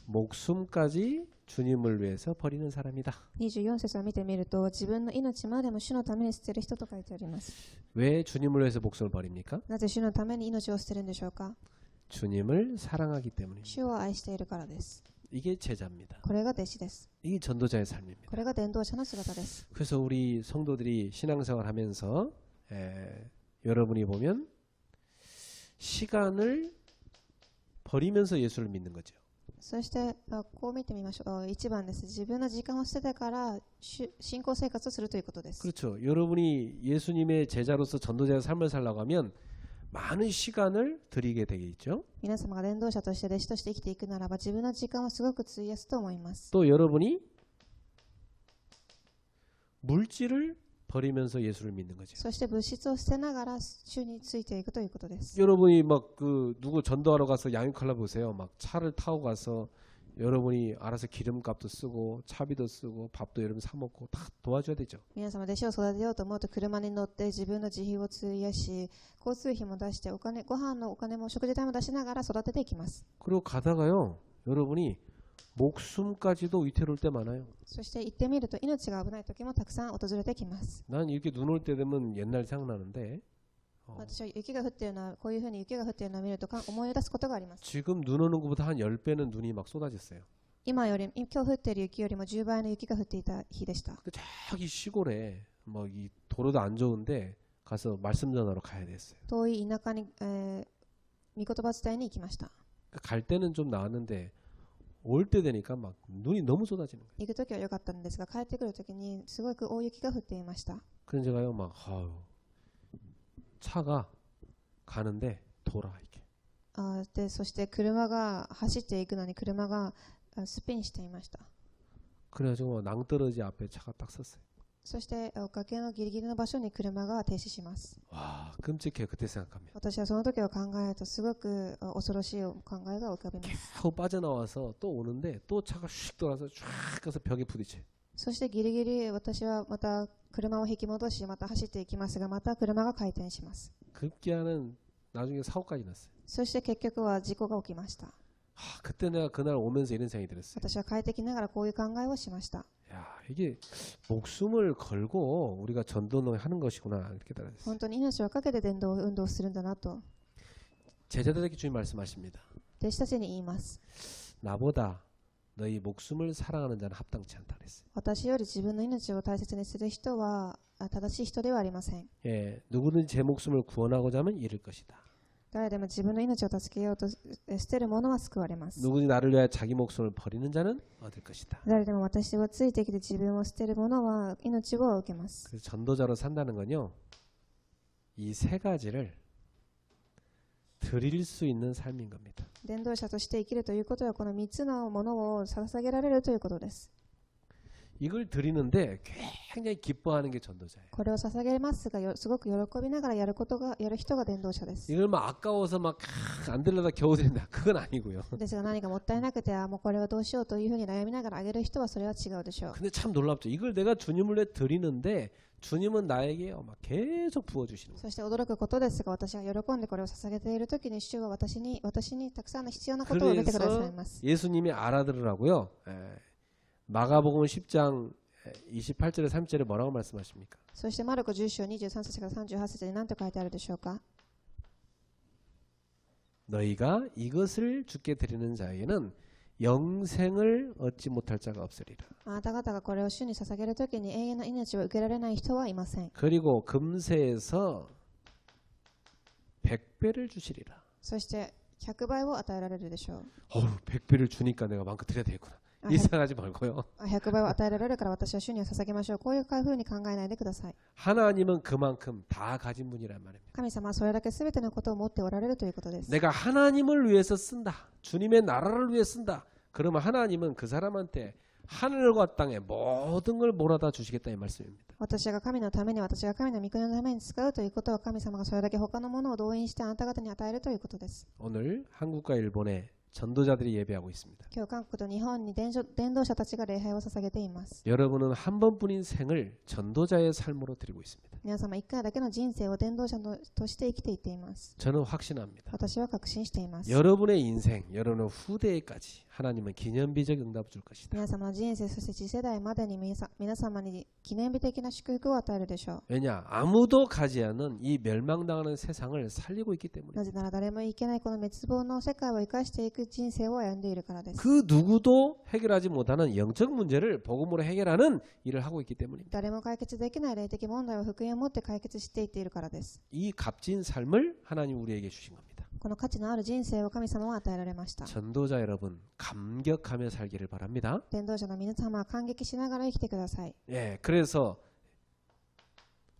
목숨까지 주님을 위해서 버리는 사람이다. 24節を見てみると自分の命までも主のために捨てる人と書いてあります。 왜 주님을 위해서 목숨을 버립니까? なぜ主のために命を捨てるんでしょうか。 주님을 사랑하기 때문입니다. 主を愛しているからです。 이게 제자입니다. これが弟子です。 이게 전도자의 삶입니다. これが伝道者の姿です。 그래서 우리 성도들이 신앙생활 하면서 여러분이 보면 시간을 버리면서 예수를 믿는 거죠. そしてこう見てみましょう。1番です。自分の時間を捨ててから信仰生活をするということです。 그렇죠. 여러분이 예수님의 제자로서 전도자의 삶을 살려고 하면 많은 시간을 들이게 되겠죠. 皆様が伝道者として弟子として生きていくならば自分の時間をすごく費やすと思います。 또 여러분이 물질을 버리면서 예수를 믿는 거죠. そして物質を捨てながら主についていくということです。 여러분이 막 그 누구 전도하러 가서 양육하려 보세요. 막 차를 타고 가서 여러분이 알아서 기름값도 쓰고 차비도 쓰고 밥도 여러분 사 먹고 다 도와줘야 되죠. 皆様弟子を育てようと思うと車に乗って自分の自費を費やし交通費も出してご飯のお金も食事代も出しながら育てていきます。 그리고 가다가요. 여러분이 목숨까지도 위태로울 때 많아요. そして行ってみると命が危ない時もたくさん訪れてきます。 난 이렇게 눈 올 때 되면 옛날 생각나는데 私は雪が降っているのはこういうふうに雪が降っているのを見ると思い出すことがあります。 지금 눈 오는 것보다 한 10배는 눈이 막 쏟아졌어요. 今日降っている雪よりも10倍の雪が降っていた日でした。 근데 저기 시골에 뭐 이 도로도 안 좋은데 가서 말씀 전하러 가야 됐어요. 遠い田舎に、御言葉伝えに行きました。 갈 때는 좀 나았는데 올 때 되니까 막 눈이 너무 쏟아지는 거예요. 行く時は良かったんですが帰ってくる時にすごく大雪が降っていました。 그래서 제가요 막 차가 가는데 돌아 이렇게. でそして車が走っていくのに車がスピンしていました。 그래가지고 낭떠러지 앞에 차가 딱 섰어요. そして崖のギリギリの場所に車が停止します。 와 끔찍해요. 그때 생각하면. 私はその時を考えるとすごく恐ろしい考えが浮かびます。 겨우 빠져나와서 또 오는데 또 차가 슉 돌아서 쫙 가서 벽에 부딪혀요. そしてギリギリ私はまた車を引き戻しまた走っていきますがまた車が回転します。 급기야는 나중에 사고까지 났어요. そして結局は事故が起きました。 그때 내가 그날 오면서 이런 생각이 들었어요. 私は帰ってきながらこういう考えをしました。 야 이게 목숨을 걸고 우리가 전도를 하는 것이구나 이렇게 알았어요. 本当に命をかけて伝道運動をするんだなと 제자들에게 주님 말씀하십니다. 弟子たちに言います。 나보다 너희 목숨을 사랑하는 자는 합당치 않다 그랬어요. 私より自分の命を大切にする人は正しい人ではありません。 예, 누구든지 제 목숨을 구원하고자 하면 잃을 것이다. 誰でも自分の命を助けようと捨てる者は救われます。 누구든지 나를 위하여 자기 목숨을 버리는 자는 얻을 것이다. 誰でも私をついてきて自分を捨てる者は命を受けます。 그래서 전도자로 산다는 건요. 이 세 가지를 드릴 수 있는 삶인 겁니다. 伝道者として生きるということはこの3つのものを捧げられるということです。 이걸 드리는데 굉장히 기뻐하는 게 전도자예요. これを捧げますがすごく喜びながらやる人が伝道者です。 이걸 막 아까워서 막 안 들려다 겨우 드린다. 그건 아니고요. ですが何かもったいなくてもうこれはどうしようというふうに悩みながらあげる人はそれは違うでしょう。 근데 참 놀랍죠. 이걸 내가 주님을 위해 드리는데 주님은 나에게 막 계속 부어주시는 거예요. そして驚くことですが私が喜んでこれを捧げている時に主は私にたくさんの必要なことを入れてくださいます。 예수님이 알아들으라고요. 마가복음 10장 28절에 30절에 뭐라고 말씀하십니까? そしてマルコ10章23節から38節に何と書いてあるでしょうか。 너희가 이것을 주께 드리는 자에게는 영생을 얻지 못할 자가 없으리라. あなた方がこれを主に捧げるときに永遠の命を受けられない人はいません。 그리고 금세에서 100배를 주시리라. そして100倍を与えられるでしょう。 100배를 주니까 내가 마음껏 드려야 되겠구나. 이 생각하지 말고요. 100倍を与えられるから私は主に捧げましょう。こういうふうに考えないでください。 하나님은 그만큼 다 가진 분이란 말입니다. 神様はそれだけ全てのことを持っておられるということです。 내가 하나님을 위해서 쓴다. 주님의 나라를 위해 쓴다. 그러면 하나님은 그 사람한테 하늘과 땅의 모든 걸 몰아다 주시겠다 이 말씀입니다. 私が神のために、私が神の御国のために使うということは、神様がそれだけ他のものを動員してあなた方に与えるということです。 오늘 한국과 일본에 전도자들이 예배하고 있습니다. 今日韓国と日本に伝道者たちが礼拝を捧げています。 여러분은 한 번뿐인 생을 전도자의 삶으로 드리고 있습니다. 皆様一回だけの人生を伝道者として生きていっています。 저는 확신합니다. 私は確信しています。 여러분의 인생, 여러분의 후대에까지 하나님은 기념비적 응답을 줄 것이다. 皆様の人生、そして次世代までに皆様に記念日的な祝福を与えるでしょう。 왜냐? 아무도 가지 않는 이 멸망당하는 세상을 살리고 있기 때문에. なぜなら誰もいけないこの滅亡の世界を生かしていく人生を歩んでいるからです。 그 누구도 해결하지 못하는 영적 문제를 복음으로 해결하는 일을 하고 있기 때문입니다. 誰も解決できない霊的問題を福音を持って解決していっているからです。 이 값진 삶을 하나님 우리에게 주신 겁니다. この価値のある人生を神様は与えられました。 전도자 여러분 감격하며 살기를 바랍니다. 伝道者の皆様は感激しながら生きてください。 예, 그래서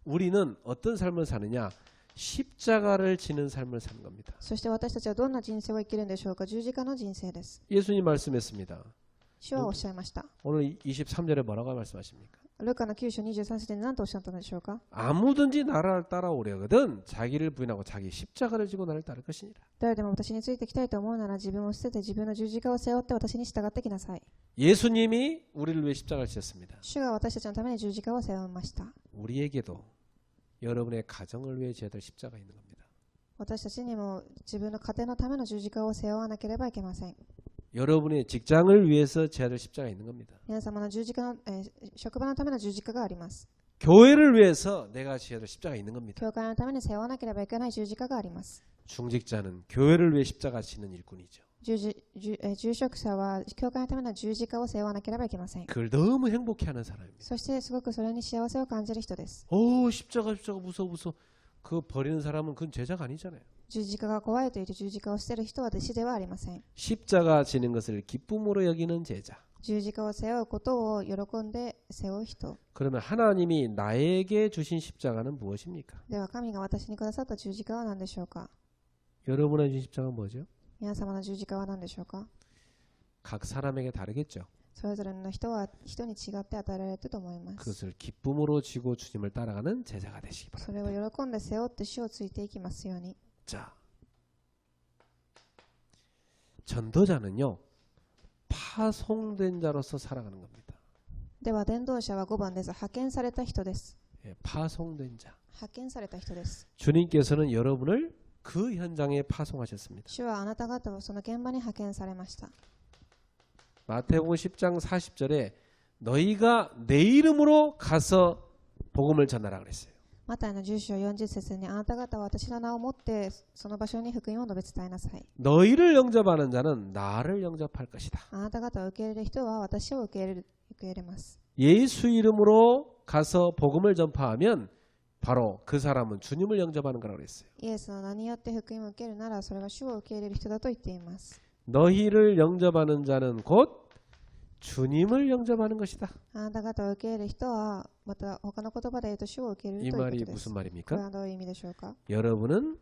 우리는 어떤 삶을 사느냐? 십자가를 지는 삶을 사는 겁니다. そして私たちはどんな人生を生きるんでしょうか。十字架の人生です。 예수님 말씀했습니다. 主はおっしゃいました。 오늘 23절에 뭐라고 말씀하십니까? ルカの9章23節で何とおっしゃったのでしょうか。 아무든지 나를 따라오려거든 자기를 부인하고 자기 십자가를 지고 나를 따를 것이니라. 誰でも私についてきたいと思うなら自分を捨てて自分の十字架を背負って私に従ってきなさい。 예수님이 우리를 위해 십자가를 지셨습니다. 主が私たちのために十字架を背負いました。 우리에게도 여러분의 가정을 위해 지어야 될 십자가 있는 겁니다. 私たちにも自分の家庭のための十字架を背負わなければいけません。 여러분의 직장을 위해서 지어야 될 십자가 있는 겁니다. 皆様の十字架の、職場のための十字架があります。 교회를 위해서 내가 지어야 될 십자가 있는 겁니다. 教会のために背負わなければいけない十字架があります。 중직자는 교회를 위해 십자가 지는 일꾼이죠. 住職者は教会のための十字架を背負わなければいけません。 그걸 너무 행복해하는 사람입니다. そしてすごくそれに幸せを感じる人です。 십자가 무서워. 그거 버리는 사람은 그건 제자가 아니잖아요. 十字架が怖いと言って十字架を捨てる人は弟子ではありません。 십자가 지는 것을 기쁨으로 여기는 제자. 十字架を背負うことを喜んで背負う人。 그러면 하나님이 나에게 주신 십자가는 무엇입니까? では神が私にくださった十字架は何でしょうか。 여러분의 주신 십자가는 뭐죠? 皆様の十字架は何でしょうか。 각 사람에게 다르겠죠. それぞれの人は人に違って与えられていると思います。 그것을 기쁨으로 지고 주님을 따라가는 제자가 되시기 そ 바랍니다. れを喜んで背負って主をついていきますように。 자, 전도자는요 파송된 자로서 살아가는 겁니다. では伝道者は5番です。派遣された人です。 예, 파송된 자. 派遣された人です。 주님께서는 여러분을 그 현장에 파송하셨습니다. 主はあなた方をその現場に派遣されました。 마태복음 10장 40절에 너희가 내 이름으로 가서 복음을 전하라 그랬어요. マタイの10章40節にあなた方は私の名を持ってその場所に福音を述べ伝えなさい。 너희를 영접하는 자는 나를 영접할 것이다. あなた方を受け入れる人は私を受け入れます。 예수 이름으로 가서 복음을 전파하면 바로 그 사람은 주님을 영접하는 거라고 그랬어요. イエスの名によって福音を受けるならそれは主を受け入れる人だと言っています。 너희를 영접하는 자는 곧 주님을 영접하는 것이다. あなた方を受け入れる人はまた他の言葉で言うと主を受け入れ 이 るという 말이 ことです。 무슨 これ 말입니까? はどういう意味でしょうか。 여러분은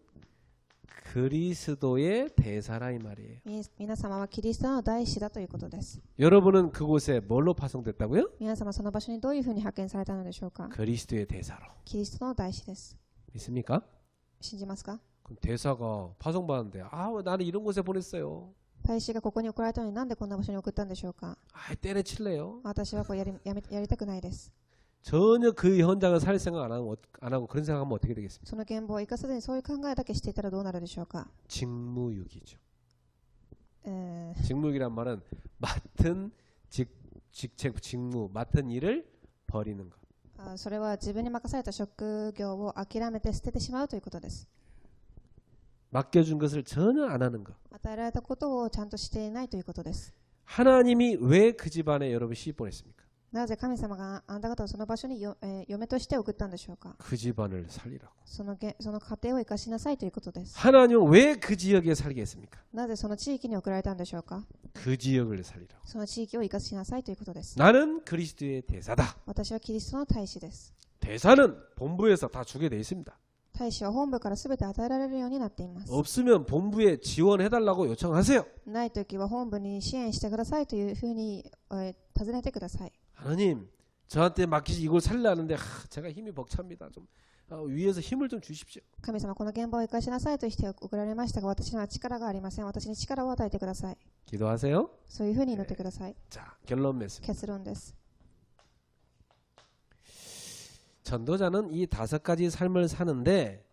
그리스도의 대사라 이 말이에요. 皆様はキリストの大使だということです。 여러분은 그곳에 뭘로 파송됐다고요? 皆様その場所にどういうふうに派遣されたのでしょうか。 그리스도의 대사로. キリストの大使です。 믿습니까? 信じますか。 그럼 대사가 파송받는데 왜 나는 이런 곳에 보냈어요. 大使がここに送られたのになんでこんな場所に送ったんでしょうか。 때려칠래요. 私はこうやりたくないです。 전혀 그 현장을 살 생각 안 하고 그런 생각하면 어떻게 되겠습니까? その現場を生かさずにそういう考えだけしていたらどうなるでしょうか。 직무유기죠. え 직무유기란 말은 맡은 직무, 맡은 일을 버리는 것. それは自分に任された職業を諦めて捨ててしまうということです。 맡겨준 것을 전혀 안 하는 것. 与えられたことをちゃんとしていないということです。 하나님이 왜 그 집안에 여러분 시집 보냈습니까? なぜ神様があなた方をその場所に嫁として送ったんでしょうか。 그 집안을 살리라고. その家庭を生かしなさいということです。 하나님은 왜 그 지역에 살게 했습니까? なぜその地域に送られたんでしょうか。 그 지역을 살리라고. その地域を生かしなさいということです。 나는 그리스도의 대사다. 私はキリストの大使です。 대사는 본부에서 다 주게 돼 있습니다. 大使は本部からすべて与えられるようになっています。 없으면 본부에 지원해달라고 요청하세요. ないときは本部に支援してくださいというふうに尋ねてください。 하나님, 저한테 맡기시 이걸 살려하는데 제가 힘이 벅찹니다. 좀 위에서 힘을 좀 주십시오. 神様、この現場を生かしなさいとして送られましたが、私には力がありません。私に力を与えてください。 기도하세요. そういうふうに祈ってください。 자, 결론 맺습니다. 結論です。 전도자는 이 5가지 삶을 사는데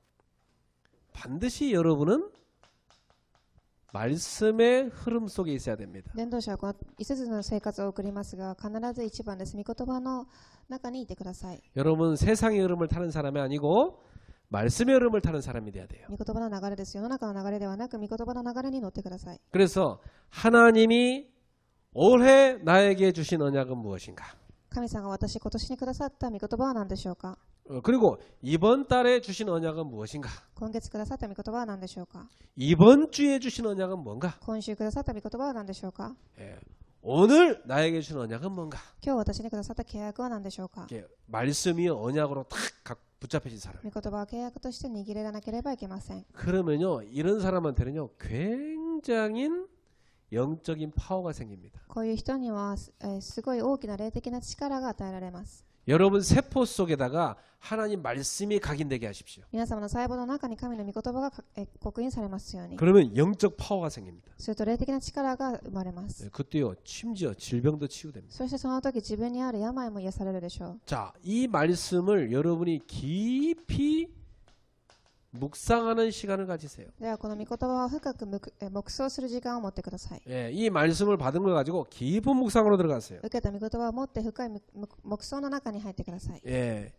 반드시 여러분은 말씀의 흐름 속에 있어야 됩니다. 伝道者はこの5つの生活を送りますが、必ず一番です。御言葉の中にいてください。 여러분 세상의 흐름을 타는 사람이 아니고 말씀의 흐름을 타는 사람이 돼야 돼요. 御言葉の流れです。世の中の流れではなく、御言葉の流れに乗ってください。 그래서 하나님이 올해 나에게 주신 언약은 무엇인가? 神様が私、今年にくださった御言葉は何でしょうか。 그리고 이번 달에 주신 언약은 무엇인가? 今月くださった御言葉は何でしょうか。 이번 주에 주신 언약은 뭔가? 今週くださった御言葉は何でしょうか。 예, 오늘 나에게 주신 언약은 뭔가? 今日私にくださった契約は何でしょうか。 이렇게 말씀이 언약으로 탁 붙잡혀진 사람. 御言葉は契約として握らなければいけません。 그러면요, 이런 사람한테는요, 굉장히 영적인 파워가 생깁니다. こういう人にはすごい大きな霊的な力が与えられます。 여러분 세포 속에다가 하나님 말씀이 각인되게 하십시오. 皆様の細胞の中に神の御言葉が刻印されますように。 그러면 영적 파워가 생깁니다. すると霊的な力が生まれます。 그때요, 심지어 질병도 치유됩니다. そしてその時自分にある病も癒されるでしょう。 자, 이 말씀을 여러분이 깊이 묵상하는 시간을 가지세요. ではこの御言葉を深く黙想する時間を持ってください。 예, 이 말씀을 받은 걸 가지고 깊은 묵상으로 들어가세요. 受けた御言葉を持って深い黙想の中に入ってください。 예,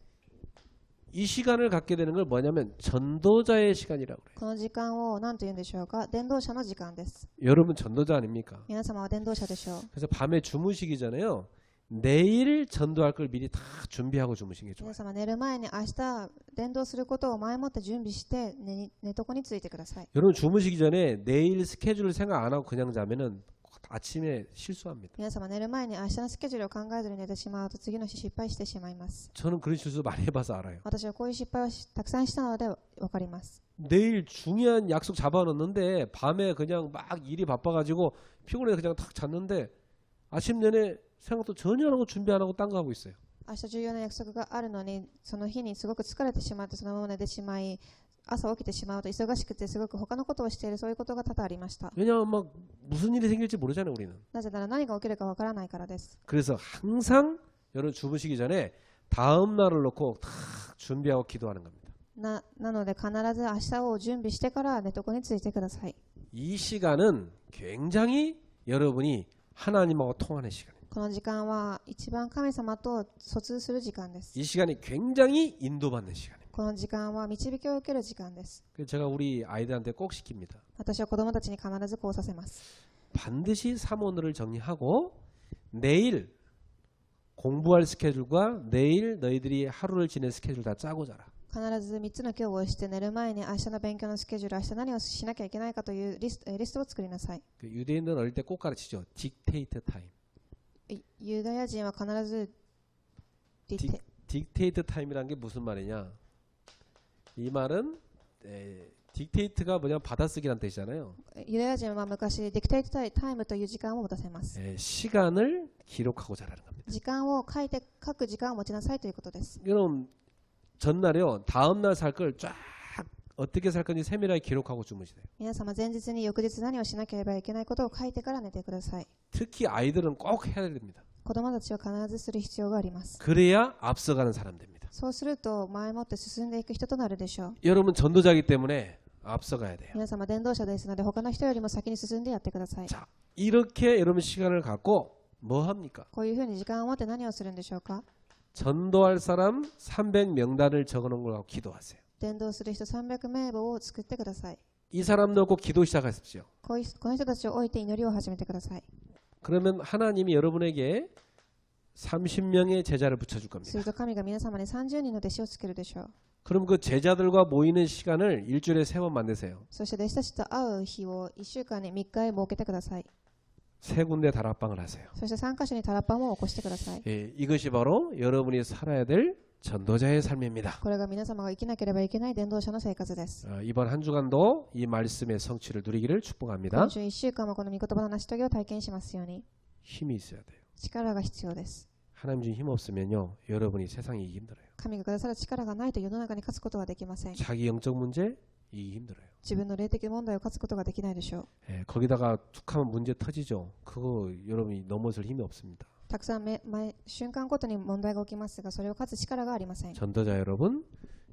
이 시간을 갖게 되는 걸 뭐냐면 전도자의 시간이라고 그래요. この時間を何と言うんでしょうか。伝道者の時間です。 여러분 전도자 아닙니까? 皆様は伝道者でしょう。 그래서 밤에 주무시기 전에요, 내일 전도할 걸 미리 다 준비하고 주무시는 게 좋아요. 皆様寝る前に明日伝道することを前もって準備して寝床についてください。 여러분 주무시기 전에 내일 스케줄을 생각 안 하고 그냥 자면은 아침에 실수합니다. 皆様寝る前に明日のスケジュールを考えずに寝てしまうと次の日失敗してしまいます。 저는 그런 실수 많이 해봐서 알아요. 私はこういう失敗をたくさんしたので分かります。 내일 중요한 약속 잡아놨는데 밤에 그냥 막 일이 바빠가지고 피곤해서 그냥 탁 잤는데 아침 내내 생각도 전혀 안 하고 준비 안 하고 딴 거 하고 있어요. 明日重要な約束があるのにその日にすごく疲れてしまってそのまま寝てしまい朝起きてしまうと忙しくてすごく他のことをしているそういうことが多々ありました。 왜냐하면 막 무슨 일이 생길지 모르잖아요, 우리는. なぜなら何が起きるかわからないからです。 그래서 항상 여러분 주무시기 전에 다음 날을 놓고 탁 준비하고 기도하는 겁니다. なので必ず明日を準備してから寝床についてください。 이 시간은 굉장히 여러분이 하나님하고 통하는 시간입니다. この時間は一番神様と疎通する時間です。 이 시간이 굉장히 인도받는 시간입니다. この時間は導きを受ける時間です。 그래서 제가 우리 아이들한테 꼭 시킵니다. 私は子供たちに必ずこうさせます。 반드시 사모늘을 정리하고 내일 공부할 스케줄과 내일 너희들이 하루를 지낼 스케줄 다 짜고 자라. 必ず3つの今日をして寝る前に明日の勉強のスケジュール、明日何をしなきゃいけないかというリストを作りなさい。 그 유대인들은 어릴 때 꼭 가르치죠. 딕테이트 타임. ユダヤ人は必ず딕테이트 타임이라는 게 무슨 말이냐? 이 말은 딕테이트가 뭐냐면 받아쓰기란 뜻이잖아요. ユダヤ人は昔ディクテイトタイムという時間を持たせます。 시간을 기록하고 자라는 겁니다. 時間を書く時間を持ちなさいということです。 여러분 전날에요. 다음 날 살 걸 쫙 어떻게 살 건지 세밀하게 기록하고 주무시래요. 皆様前日に翌日何をしなければいけないことを書いてから寝てください。 특히 아이들은 꼭 해야 됩니다. 子供たちは必ずする必要があります。 그래야 앞서가는 사람 됩니다. そうすると前もって進んでいく人となるでしょう。 여러분 전도자이기 때문에 앞서가야 돼요. 皆様伝道者ですので他の人よりも先に進んでやってください。 자, 이렇게 여러분 시간을 갖고 뭐 합니까? こういうふうに時間を持って何をするんでしょうか。 전도할 사람 300명단을 적어놓은 걸 갖고 기도하세요. 伝道する人300名簿を作ってください。 이 사람 놓고 기도 시작하십시오. この人たちを置いて祈りを始めてください。 그러면 하나님이 여러분에게 30명의 제자를 붙여줄 す 겁니다. ると神が皆様に30人の弟子をつけるでしょう。 그럼 그 제자들과 모이는 시간을 일주일에 3번 만드세요. そして弟子たちと会う日を1週間に3回設けてください。 3군데 다락방을 하세요. そして3カ所にタラッパンを起こしてください。 예, 이것이 바로 여러분이 살아야 될 전도자의 삶입니다. これが皆様が生きなければいけない伝道者の生活です。 이번 한 주간도 이 말씀의 성취를 누리기를 축복합니다. 今週1週間もこの御言葉の成し遂げを体験しますように。 힘이 있어야 돼요. 力が必要です。 하나님 준 힘 없으면요, 여러분이 세상에 이기기 힘들어요. 神がくださる力がないと世の中に勝つことはできません。 자기 영적 문제 이기기 힘들어요. 自分の霊的問題を勝つことができないでしょう。 예, 거기다가 툭하면 문제 터지죠. 그거 여러분이 넘어설 힘이 없습니다. たくさん瞬間ごとに問題が起きますが、それを勝つ力がありません。 전도자 여러분,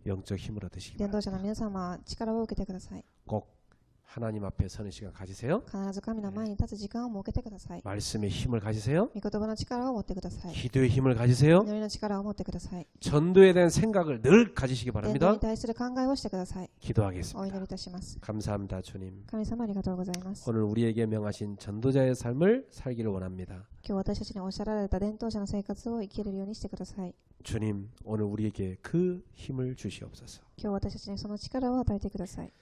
영적 힘을 얻으시기 伝 바랍니다. 道者の皆様は力を受けてください。 꼭 하나님 앞에 서는 시간 가지세요. 必ず神の前に立つ時間を設けてください。 말씀의 힘을 가지세요. 御言葉の力を持ってください。 기도의 힘을 가지세요. 祈りの力を持ってください。 전도에 대한 생각을 늘 가지시기 伝道 바랍니다. に対する考えをしてください。お祈 기도하겠습니다. りいたします。 감사합니다, 주님. 神様ありがとうございます。 오늘 우리에게 명하신 전도자의 삶을 살기를 원합니다. 今日私たちにおっしゃられた伝道者の生活を生きれるようにしてください。 주님, 오늘 우리에게 그 힘을 주시옵소서. 今日私たちにその力を与えてください。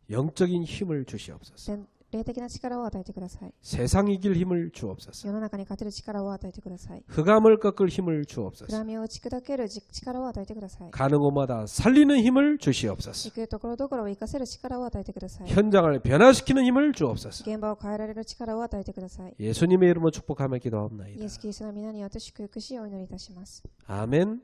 영적인 힘을 주시옵소서. 霊的な力を与えてください。 세상 이길 힘을 주옵소서. 世の中に勝てる力を与えてください。 흑암을 꺾을 힘을 주옵소서. 暗みを打ち砕ける力を与えてください。 가는 곳마다 살리는 힘을 주시옵소서. 行くところどころを生かせる力を与えてください。 현장을 변화시키는 힘을 주옵소서. 現場を変えられる力を与えてください。 예수님의 이름으로 축복하며 イ 기도하옵나이다. エス・キリストの皆によって祝福しお祈りいたします。 아멘.